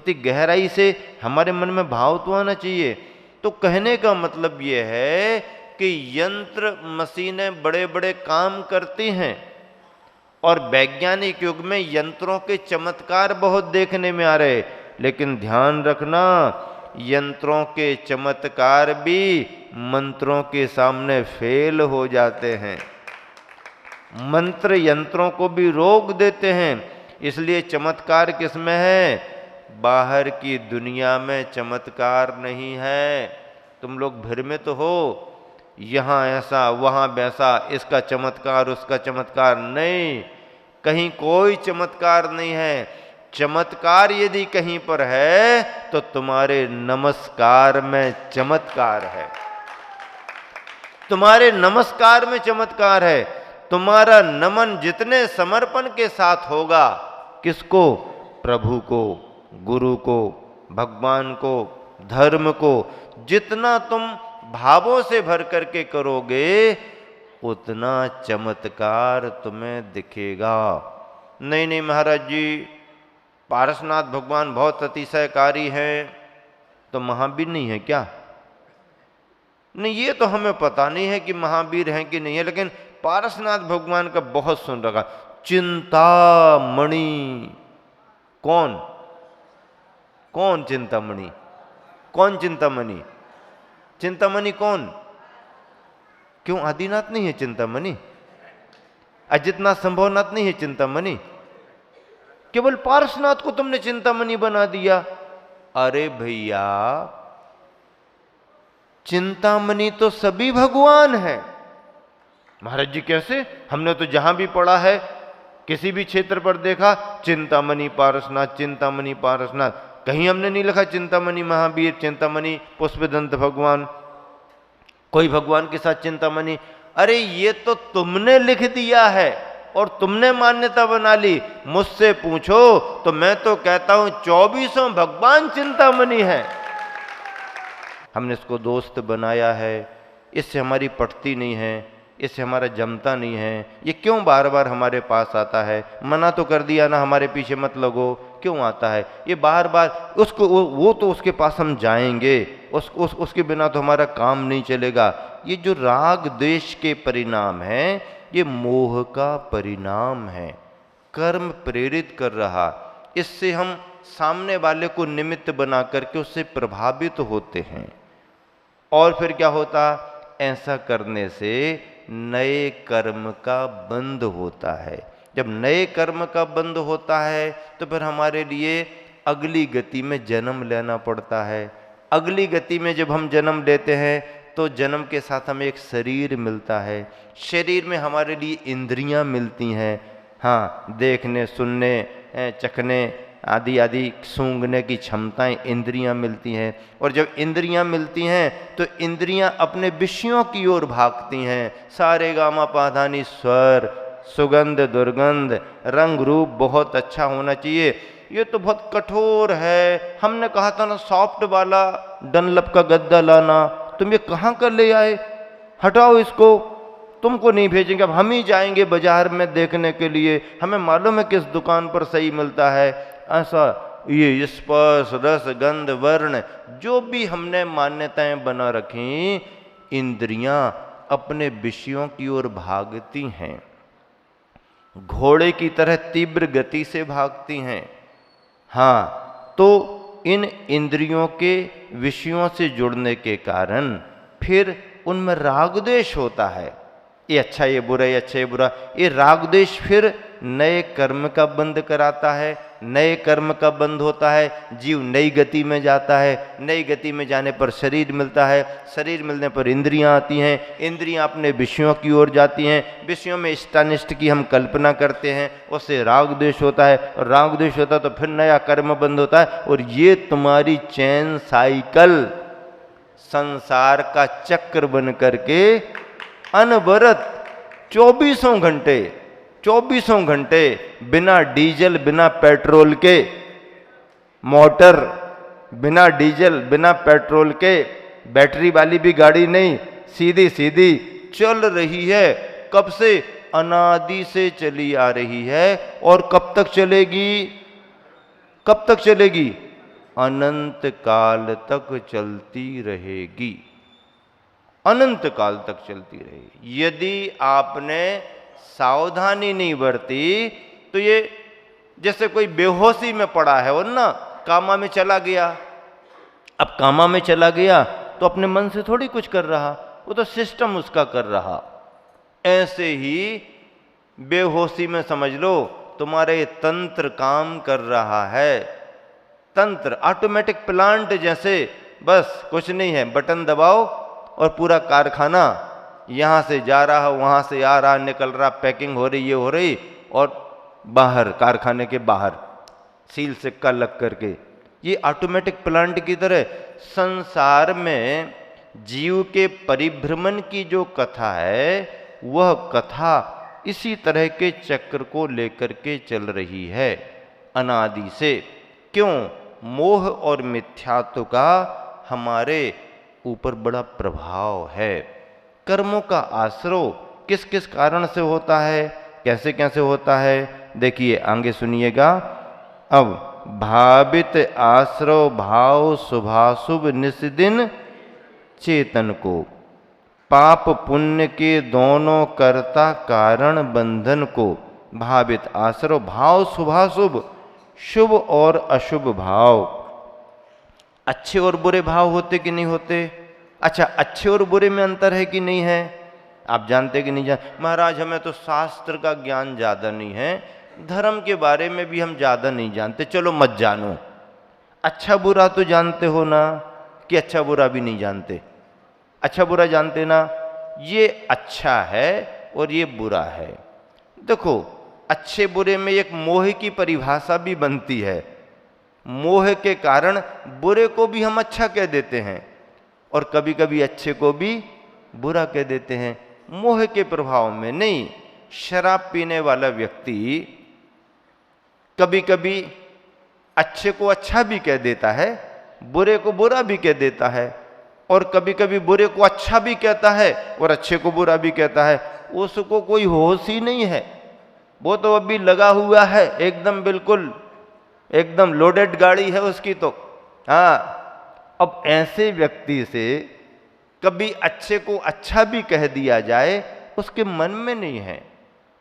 उतनी गहराई से हमारे मन में भाव तो आना चाहिए। तो कहने का मतलब ये है कि यंत्र मशीनें बड़े बड़े काम करती हैं और वैज्ञानिक युग में यंत्रों के चमत्कार बहुत देखने में आ रहे, लेकिन ध्यान रखना यंत्रों के चमत्कार भी मंत्रों के सामने फेल हो जाते हैं। मंत्र यंत्रों को भी रोक देते हैं। इसलिए चमत्कार किसमें है? बाहर की दुनिया में चमत्कार नहीं है। तुम लोग भ्रमित हो, यहाँ ऐसा वहाँ वैसा, इसका चमत्कार उसका चमत्कार, नहीं, कहीं कोई चमत्कार नहीं है। चमत्कार यदि कहीं पर है तो तुम्हारे नमस्कार में चमत्कार है, तुम्हारे नमस्कार में चमत्कार है। तुम्हारा नमन जितने समर्पण के साथ होगा, किसको? प्रभु को, गुरु को, भगवान को, धर्म को, जितना तुम भावों से भर करके करोगे उतना चमत्कार तुम्हें दिखेगा। नहीं नहीं महाराज जी, पारसनाथ भगवान बहुत अतिशयकारी हैं, तो महावीर नहीं है क्या? नहीं, ये तो हमें पता नहीं है कि महावीर हैं कि नहीं है, लेकिन पारसनाथ भगवान का बहुत सुन रखा। चिंतामणि, कौन कौन चिंतामणि? कौन चिंतामणि? चिंतामणि कौन? क्यों आदिनाथ नहीं है चिंतामणि? अजितनाथ संभवनाथ नहीं है चिंतामणि? केवल पारसनाथ को तुमने चिंतामणि बना दिया। अरे भैया, चिंतामणि तो सभी भगवान हैं। महाराज जी कैसे? हमने तो जहां भी पढ़ा है, किसी भी क्षेत्र पर देखा, चिंतामणि पारसनाथ, चिंतामणि पारसनाथ, कहीं हमने नहीं लिखा चिंतामणि महावीर, चिंतामणि पुष्पदंत भगवान, कोई भगवान के साथ चिंतामणि। अरे ये तो तुमने लिख दिया है और तुमने मान्यता बना ली। मुझसे पूछो तो मैं तो कहता हूं 24 भगवान चिंतामणि है। हमने इसको दोस्त बनाया है, इससे हमारी पटती नहीं है, इससे हमारा जमता नहीं है। ये क्यों बार बार हमारे पास आता है? मना तो कर दिया ना, हमारे पीछे मत लगो, क्यों आता है ये बार बार? उसको वो तो उसके पास हम जाएंगे, उसके बिना तो हमारा काम नहीं चलेगा। ये जो राग द्वेष के परिणाम है, ये मोह का परिणाम है, कर्म प्रेरित कर रहा। इससे हम सामने वाले को निमित्त बना करके उससे प्रभावित होते हैं। और फिर क्या होता? ऐसा करने से नए कर्म का बंध होता है। जब नए कर्म का बंध होता है तो फिर हमारे लिए अगली गति में जन्म लेना पड़ता है। अगली गति में जब हम जन्म लेते हैं तो जन्म के साथ हमें एक शरीर मिलता है। शरीर में हमारे लिए इंद्रियां मिलती हैं, हाँ, देखने, सुनने, चखने आदि आदि, सूंघने की क्षमताएं, इंद्रियां मिलती हैं। और जब इंद्रियां मिलती हैं तो इंद्रियां अपने विषयों की ओर भागती हैं। सारे गामा पाधानी, स्वर, सुगंध, दुर्गंध, रंग रूप बहुत अच्छा होना चाहिए। ये तो बहुत कठोर है, हमने कहा था ना सॉफ्ट वाला डनलप का गद्दा लाना, तुम ये कहाँ कर ले आए? हटाओ इसको, तुमको नहीं भेजेंगे, अब हम ही जाएंगे बाजार में देखने के लिए, हमें मालूम है किस दुकान पर सही मिलता है। ऐसा ये स्पर्श, रस, गंध, वर्ण, जो भी हमने मान्यताएं बना रखी, इंद्रियां अपने विषयों की ओर भागती हैं, घोड़े की तरह तीव्र गति से भागती हैं। हाँ, तो इन इंद्रियों के विषयों से जुड़ने के कारण फिर उनमें राग द्वेष होता है। ये अच्छा, ये बुरा, ये अच्छा, ये बुरा। ये राग द्वेष फिर नए कर्म का बंध कराता है। नए कर्म का बंध होता है, जीव नई गति में जाता है। नई गति में जाने पर शरीर मिलता है, शरीर मिलने पर इंद्रियां आती हैं, इंद्रियां अपने विषयों की ओर जाती हैं, विषयों में इष्टानिष्ट की हम कल्पना करते हैं, उससे राग द्वेष होता है, और राग द्वेष होता है तो फिर नया कर्म बंध होता है। और ये तुम्हारी चैन साइकिल, संसार का चक्र बन करके अनवरत 24 घंटे बिना डीजल, बिना पेट्रोल के मोटर, बिना डीजल, बिना पेट्रोल के बैटरी वाली भी गाड़ी नहीं, सीधी सीधी चल रही है। कब से? अनादि से चली आ रही है। और कब तक चलेगी? कब तक चलेगी? अनंत काल तक चलती रहेगी, अनंत काल तक चलती रहेगी। यदि आपने सावधानी नहीं बरती तो ये जैसे कोई बेहोशी में पड़ा है और ना कामा में चला गया। अब कामा में चला गया तो अपने मन से थोड़ी कुछ कर रहा, वो तो सिस्टम उसका कर रहा। ऐसे ही बेहोशी में समझ लो तुम्हारे तंत्र काम कर रहा है। तंत्र ऑटोमेटिक प्लांट जैसे, बस कुछ नहीं है, बटन दबाओ और पूरा कारखाना यहां से जा रहा, वहां से आ रहा, निकल रहा, पैकिंग हो रही, ये हो रही, और बाहर कारखाने के बाहर सील सिक्का लग करके, ये ऑटोमेटिक प्लांट की तरह संसार में जीव के परिभ्रमण की जो कथा है वह कथा इसी तरह के चक्र को लेकर के चल रही है अनादि से। क्यों? मोह और मिथ्यात्व का हमारे ऊपर बड़ा प्रभाव है। कर्मों का आश्रय किस किस कारण से होता है, कैसे कैसे होता है, देखिए आगे सुनिएगा। अब भावित आश्रय भाव शुभाशुभ निस्दिन चेतन को, पाप पुण्य के दोनों कर्ता कारण बंधन को। भावित आश्रय भाव शुभाशुभ, शुभ और अशुभ भाव। अच्छे और बुरे भाव होते कि नहीं होते? अच्छा, अच्छे और बुरे में अंतर है कि नहीं है? आप जानते कि नहीं जानते? महाराज हमें तो शास्त्र का ज्ञान ज्यादा नहीं है, धर्म के बारे में भी हम ज्यादा नहीं जानते। चलो मत जानो, अच्छा बुरा तो जानते हो ना, कि अच्छा बुरा भी नहीं जानते? अच्छा बुरा जानते ना, ये अच्छा है और ये बुरा है। देखो अच्छे बुरे में एक मोह की परिभाषा भी बनती है। मोह के कारण बुरे को भी हम अच्छा कह देते हैं और कभी कभी अच्छे को भी बुरा कह देते हैं, मोह के प्रभाव में नहीं। शराब पीने वाला व्यक्ति कभी कभी अच्छे को अच्छा भी कह देता है, बुरे को बुरा भी कह देता है, और कभी कभी बुरे को अच्छा भी कहता है और अच्छे को बुरा भी कहता है। उसको कोई होश ही नहीं है, वो तो अभी लगा हुआ है एकदम, बिल्कुल एकदम लोडेड गाड़ी है उसकी तो। हाँ, अब ऐसे व्यक्ति से कभी अच्छे को अच्छा भी कह दिया जाए उसके मन में नहीं है,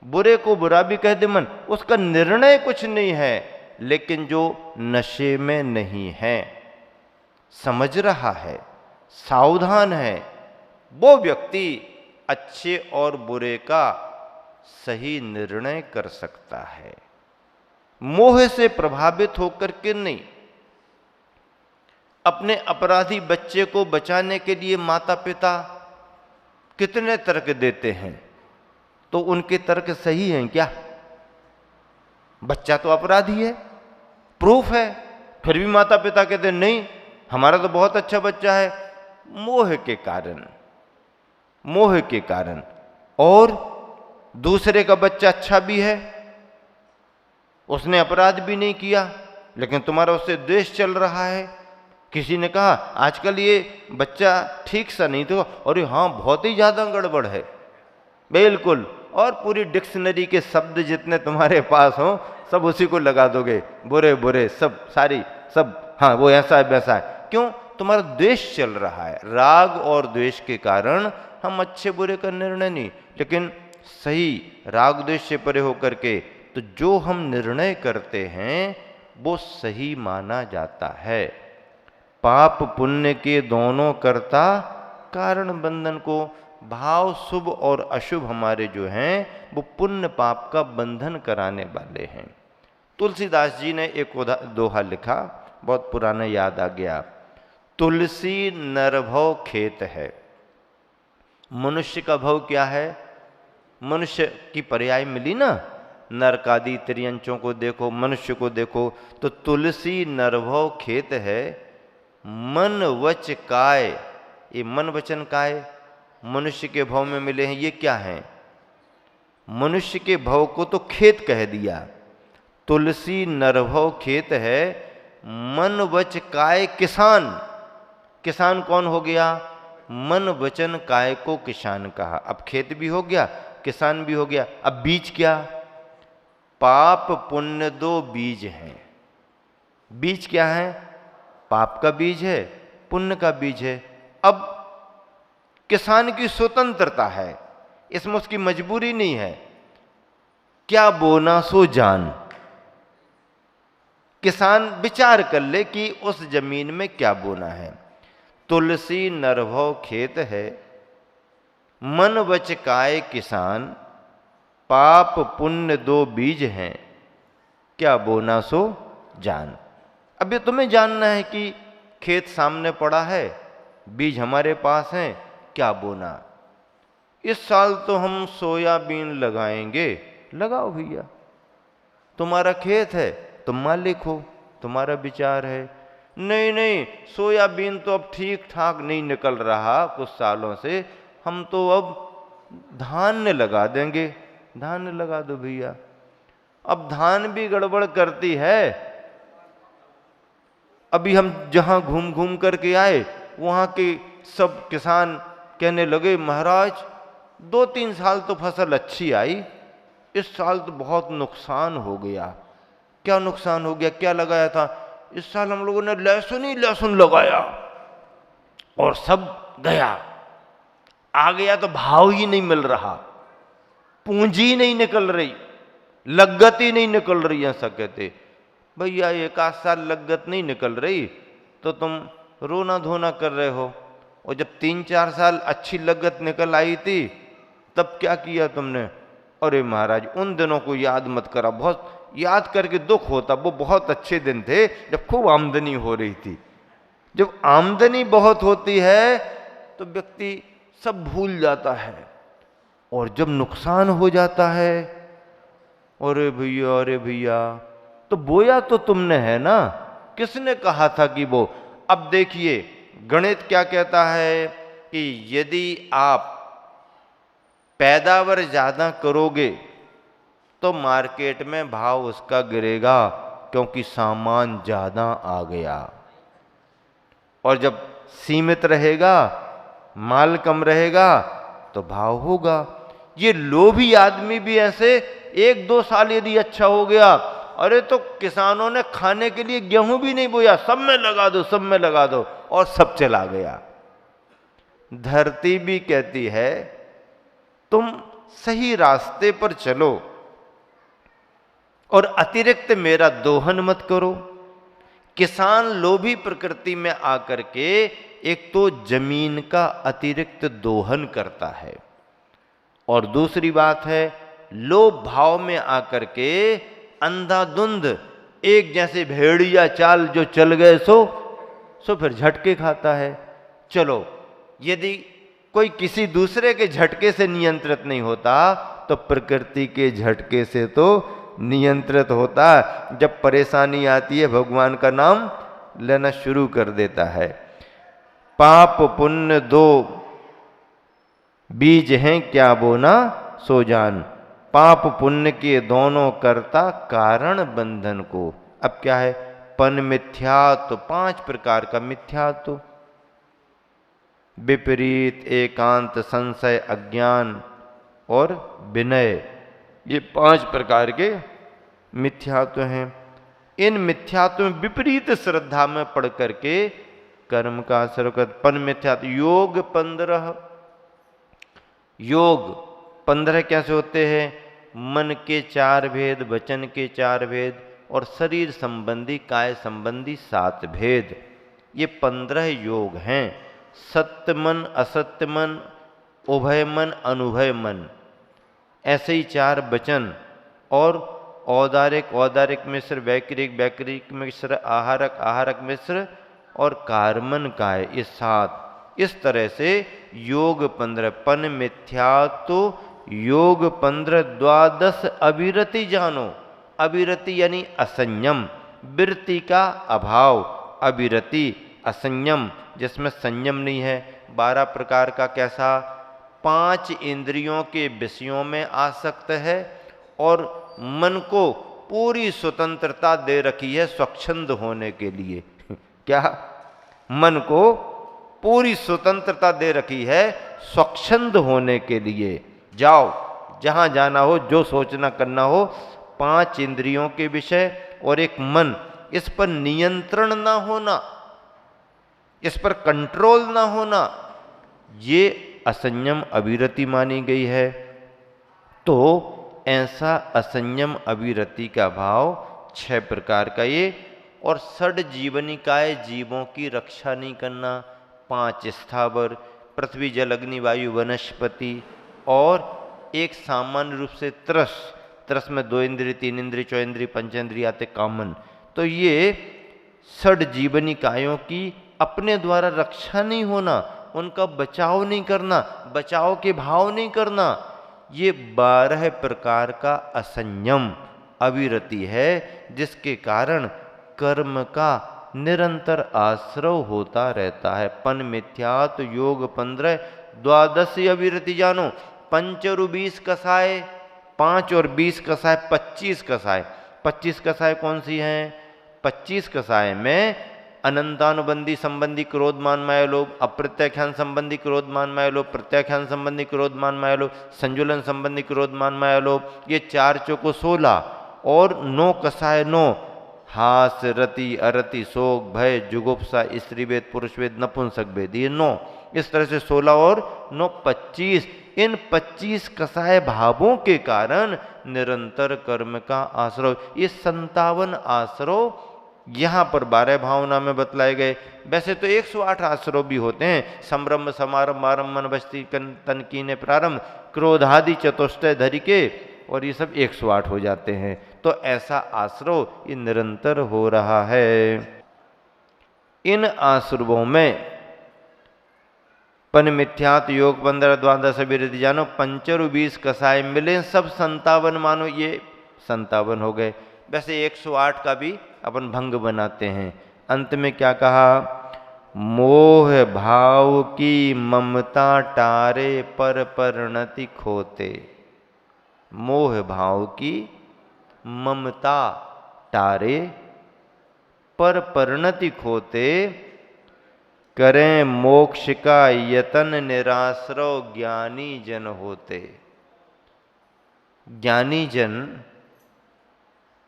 बुरे को बुरा भी कह दे मन, उसका निर्णय कुछ नहीं है। लेकिन जो नशे में नहीं है, समझ रहा है, सावधान है, वो व्यक्ति अच्छे और बुरे का सही निर्णय कर सकता है, मोह से प्रभावित होकर के नहीं। अपने अपराधी बच्चे को बचाने के लिए माता पिता कितने तर्क देते हैं, तो उनके तर्क सही हैं क्या? बच्चा तो अपराधी है, प्रूफ है, फिर भी माता पिता कहते हैं नहीं हमारा तो बहुत अच्छा बच्चा है। मोह के कारण, मोह के कारण। और दूसरे का बच्चा अच्छा भी है, उसने अपराध भी नहीं किया, लेकिन तुम्हारा उससे द्वेष चल रहा है। किसी ने कहा आजकल ये बच्चा ठीक सा नहीं तो, अरे हाँ बहुत ही ज्यादा गड़बड़ है, बिल्कुल, और पूरी डिक्शनरी के शब्द जितने तुम्हारे पास हो सब उसी को लगा दोगे, बुरे बुरे सब, सारी सब, हाँ वो ऐसा है वैसा है। क्यों? तुम्हारा द्वेष चल रहा है। राग और द्वेष के कारण हम अच्छे बुरे का निर्णय नहीं, लेकिन सही राग द्वेष से परे होकर के तो जो हम निर्णय करते हैं वो सही माना जाता है। पाप पुण्य के दोनों कर्ता कारण बंधन को, भाव शुभ और अशुभ हमारे जो हैं वो पुण्य पाप का बंधन कराने वाले हैं। तुलसीदास जी ने एक दोहा लिखा, बहुत पुराना याद आ गया। तुलसी नरभव खेत है। मनुष्य का भव क्या है? मनुष्य की पर्याय मिली ना, नरकादि त्रियंचों को देखो, मनुष्य को देखो, तो तुलसी नरभव खेत है। मन वच काय, ये मन वचन काय मनुष्य के भव में मिले हैं, ये क्या है? मनुष्य के भव को तो खेत कह दिया। तुलसी नरभव खेत है, मन वच काय किसान। किसान कौन हो गया? मन वचन काय को किसान कहा। अब खेत भी हो गया, किसान भी हो गया। अब बीज क्या? पाप पुण्य दो बीज हैं। बीज क्या है? पाप का बीज है, पुण्य का बीज है। अब किसान की स्वतंत्रता है, इसमें उसकी मजबूरी नहीं है। क्या बोना सो जान, किसान विचार कर ले कि उस जमीन में क्या बोना है। तुलसी नरभव खेत है, मन वच काय किसान, पाप पुण्य दो बीज हैं, क्या बोना सो जान। अब ये तुम्हें जानना है कि खेत सामने पड़ा है, बीज हमारे पास हैं, क्या बोना। इस साल तो हम सोयाबीन लगाएंगे, लगाओ भैया, तुम्हारा खेत है, तुम मालिक हो, तुम्हारा विचार है। नहीं नहीं, सोयाबीन तो अब ठीक ठाक नहीं निकल रहा कुछ सालों से, हम तो अब धान्य लगा देंगे। धान्य लगा दो भैया। अब धान भी गड़बड़ करती है। अभी हम जहां घूम घूम करके आए, वहां के सब किसान कहने लगे, महाराज 2-3 साल तो फसल अच्छी आई, इस साल तो बहुत नुकसान हो गया। क्या नुकसान हो गया, क्या लगाया था? इस साल हम लोगों ने लहसुन ही लहसुन लगाया और सब गया। आ गया तो भाव ही नहीं मिल रहा, पूंजी नहीं निकल रही, लगत ही नहीं निकल रही। ऐसा कहते भैया, 1 साल लगत नहीं निकल रही तो तुम रोना धोना कर रहे हो, और जब 3-4 साल अच्छी लगत निकल आई थी तब क्या किया तुमने? अरे महाराज, उन दिनों को याद मत करा, बहुत याद करके दुख होता। वो बहुत अच्छे दिन थे जब खूब आमदनी हो रही थी। जब आमदनी बहुत होती है तो व्यक्ति सब भूल जाता है, और जब नुकसान हो जाता है, अरे भैया, तो बोया तो तुमने है ना, किसने कहा था कि वो। अब देखिए गणित क्या कहता है कि यदि आप पैदावार ज्यादा करोगे तो मार्केट में भाव उसका गिरेगा, क्योंकि सामान ज्यादा आ गया। और जब सीमित रहेगा, माल कम रहेगा, तो भाव होगा। ये लोभी आदमी भी ऐसे 1-2 साल यदि अच्छा हो गया, अरे तो किसानों ने खाने के लिए गेहूं भी नहीं बोया, सब में लगा दो, सब में लगा दो, और सब चला गया। धरती भी कहती है तुम सही रास्ते पर चलो और अतिरिक्त मेरा दोहन मत करो। किसान लोभी प्रकृति में आकर के एक तो जमीन का अतिरिक्त दोहन करता है, और दूसरी बात है लोभ भाव में आकर के अंधाधुंध एक जैसे भेड़िया चाल जो चल गए सो फिर झटके खाता है। चलो, यदि कोई किसी दूसरे के झटके से नियंत्रित नहीं होता तो प्रकृति के झटके से तो नियंत्रित होता। जब परेशानी आती है भगवान का नाम लेना शुरू कर देता है। पाप पुण्य दो बीज हैं, क्या बोना सो जान। पाप पुण्य के दोनों कर्ता कारण बंधन को। अब क्या है? पन मिथ्यात्व, 5 प्रकार का मिथ्यात्व, विपरीत, एकांत, संशय, अज्ञान और विनय, ये 5 प्रकार के मिथ्यात्व हैं। इन मिथ्यात्व में विपरीत श्रद्धा में पढ़ करके कर्म का असर कर। पन मिथ्यात्व। योग 15, योग 15 कैसे होते हैं? मन के 4 भेद, वचन के 4 भेद और शरीर संबंधी काय संबंधी 7 भेद, ये 15 योग हैं। सत्य मन, असत्य मन, उभय मन, अनुभय मन, ऐसे ही 4 वचन, और औदारिक, औदारिक मिश्र, वैकृतिक, वैकृतिक मिश्र, आहारक, आहारक मिश्र और कार्मन काय, ये 7। इस तरह से योग 15। पन मिथ्यात्व योग 15। 12 अविरति जानो। अविरति यानी असंयम, विरति का अभाव, अविरति असंयम, जिसमें संयम नहीं है। 12 प्रकार का कैसा? 5 इंद्रियों के विषयों में आसक्त है और मन को पूरी स्वतंत्रता दे रखी है स्वच्छंद होने के लिए। क्या? मन को पूरी स्वतंत्रता दे रखी है स्वच्छंद होने के लिए। जाओ, जहां जाना हो, जो सोचना करना हो, 5 इंद्रियों के विषय और एक मन, इस पर नियंत्रण ना होना, इस पर कंट्रोल ना होना, ये असंयम अविरति मानी गई है। तो ऐसा असंयम अविरति का भाव 6 प्रकार का ये, और षड जीवनिकाय जीवों की रक्षा नहीं करना, 5 स्थावर, पृथ्वी जल अग्नि वायु वनस्पति, और एक सामान्य रूप से त्रस, त्रस में 2 इंद्रिय 3 इंद्रिय 4 इंद्रिय 5 इंद्रिय आते कामन। तो ये षड जीवनिकायों की अपने द्वारा रक्षा नहीं होना, उनका बचाव नहीं करना, बचाव के भाव नहीं करना, ये 12 प्रकार का असंयम अविरति है, जिसके कारण कर्म का निरंतर आश्रव होता रहता है। पन मिथ्यात योग 15 द्वादशी अविरति जानो, 5 और 20 कसाय, 5 और 20 कसाय 25 कसाय। 25 कसाय कौन सी हैं? 25 कसाय में अनंतानुबंधी संबंधी क्रोध मान माया लोभ, अप्रत्याख्यान संबंधी क्रोध मान माया लोभ, प्रत्याख्यान संबंधी क्रोध मान माया लोभ, संजुलन संबंधी क्रोध मान माया लोभ, ये 4 चौको 16, और 9 कसाय 9, हास रति अरति शोक भय जुगुप्सा स्त्रीवेद पुरुषवेद नपुंसक वेद, ये 9। इस तरह से 16 और 9 25। इन 25 कसाय भावों के कारण निरंतर कर्म का आश्रव, ये 57 आश्रव यहाँ पर 12 भावना में बतलाए गए। वैसे तो 108 आश्रव भी होते हैं, संभ्रम समारंभ आरंभ मन बस्ती तनकीने प्रारंभ क्रोधादि चतुष्टय धरि के, और ये सब 108 हो जाते हैं। तो ऐसा आश्रव ये निरंतर हो रहा है। इन आश्रवों में पन मिथ्यात योग 15 द्वादश अविरति जानो, 5 और 20 कसाय मिले सब 57 मानो, ये 57 हो गए। वैसे 108 का भी अपन भंग बनाते हैं। अंत में क्या कहा? मोह भाव की ममता टारे पर परिणति खोते। मोह भाव की ममता टारे पर परिणति खोते, करें मोक्ष का यतन निराश्रव ज्ञानी जन होते। ज्ञानी जन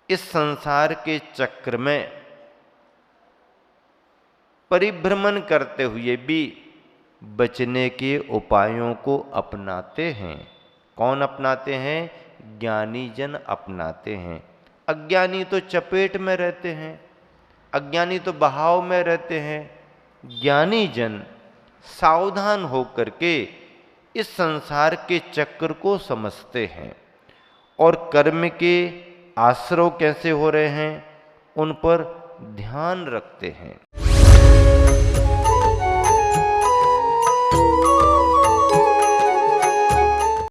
इस संसार के चक्र में परिभ्रमण करते हुए भी बचने के उपायों को अपनाते हैं। कौन अपनाते हैं? ज्ञानी जन अपनाते हैं। अज्ञानी तो चपेट में रहते हैं, अज्ञानी तो बहाव में रहते हैं। ज्ञानी जन सावधान होकर के इस संसार के चक्र को समझते हैं, और कर्म के आश्रव कैसे हो रहे हैं उन पर ध्यान रखते हैं।